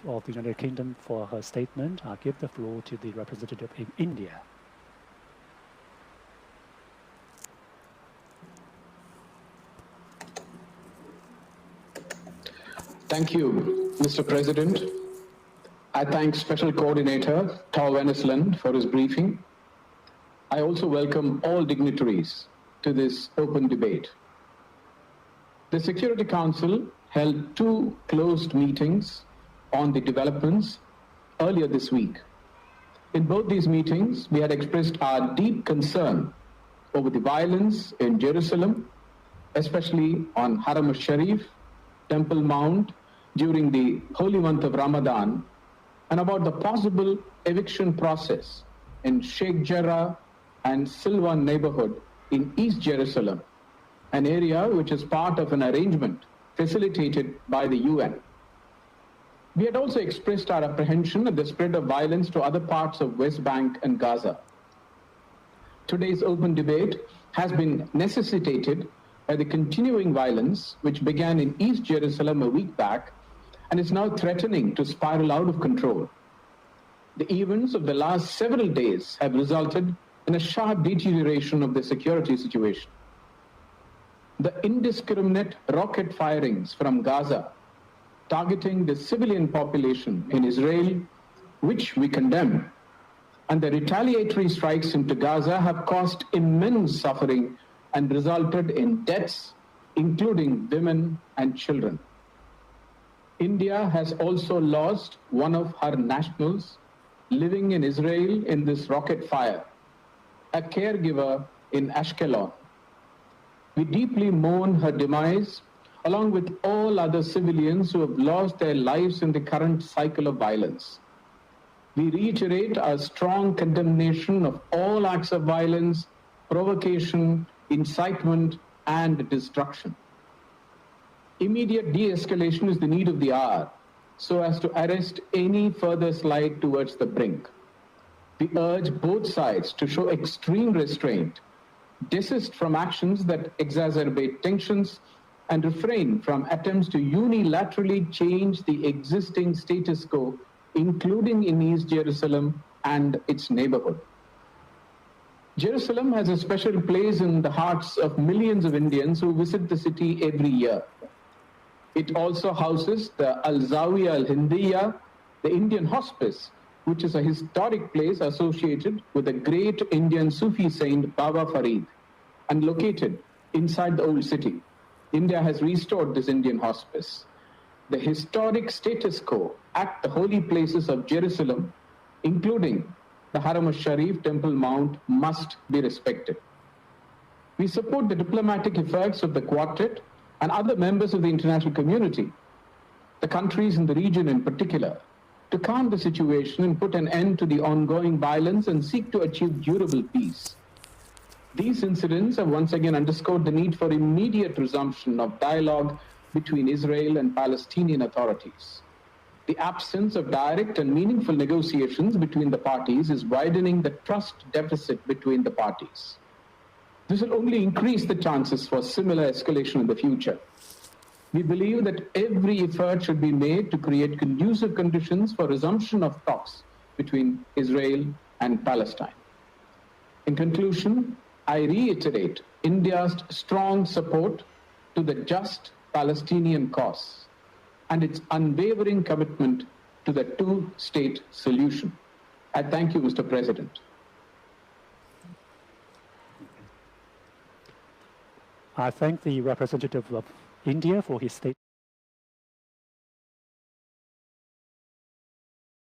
of the United Kingdom for her statement. I give the floor to the representative in India. Thank you, Mr. President. I thank Special Coordinator Tao Wennesland for his briefing. I also welcome all dignitaries to this open debate. The Security Council held 2 closed meetings on the developments earlier this week. In both these meetings, we had expressed our deep concern over the violence in Jerusalem, especially on Haram al-Sharif, Temple Mount, during the holy month of Ramadan, and about the possible eviction process in Sheikh Jarrah and Silwan neighborhood in East Jerusalem, an area which is part of an arrangement facilitated by the UN. We had also expressed our apprehension at the spread of violence to other parts of West Bank and Gaza. Today's open debate has been necessitated by the continuing violence which began in East Jerusalem a week back and is now threatening to spiral out of control. The events of the last several days have resulted in a sharp deterioration of the security situation. The indiscriminate rocket firings from Gaza targeting the civilian population in Israel, which we condemn, and the retaliatory strikes into Gaza have caused immense suffering and resulted in deaths, including women and children. India has also lost one of her nationals living in Israel in this rocket fire, a caregiver in Ashkelon. We deeply mourn her demise, along with all other civilians who have lost their lives in the current cycle of violence. We reiterate our strong condemnation of all acts of violence, provocation, incitement, and destruction. Immediate de-escalation is the need of the hour, so as to arrest any further slide towards the brink. We urge both sides to show extreme restraint, desist from actions that exacerbate tensions, and refrain from attempts to unilaterally change the existing status quo, including in East Jerusalem and its neighborhood. Jerusalem has a special place in the hearts of millions of Indians who visit the city every year. It also houses the Al-Zawiya Al-Hindiya, the Indian hospice, which is a historic place associated with the great Indian Sufi saint Baba Farid and located inside the old city. India has restored this Indian hospice. The historic status quo at the holy places of Jerusalem, including the Haram al-Sharif Temple Mount, must be respected. We support the diplomatic efforts of the Quartet and other members of the international community, the countries in the region in particular, to calm the situation and put an end to the ongoing violence and seek to achieve durable peace. These incidents have once again underscored the need for immediate resumption of dialogue between Israel and Palestinian authorities. The absence of direct and meaningful negotiations between the parties is widening the trust deficit between the parties. This will only increase the chances for similar escalation in the future. We believe that every effort should be made to create conducive conditions for resumption of talks between Israel and Palestine. In conclusion, I reiterate India's strong support to the just Palestinian cause and its unwavering commitment to the two-state solution. I thank you, Mr. President. I thank the representative of India for his statement.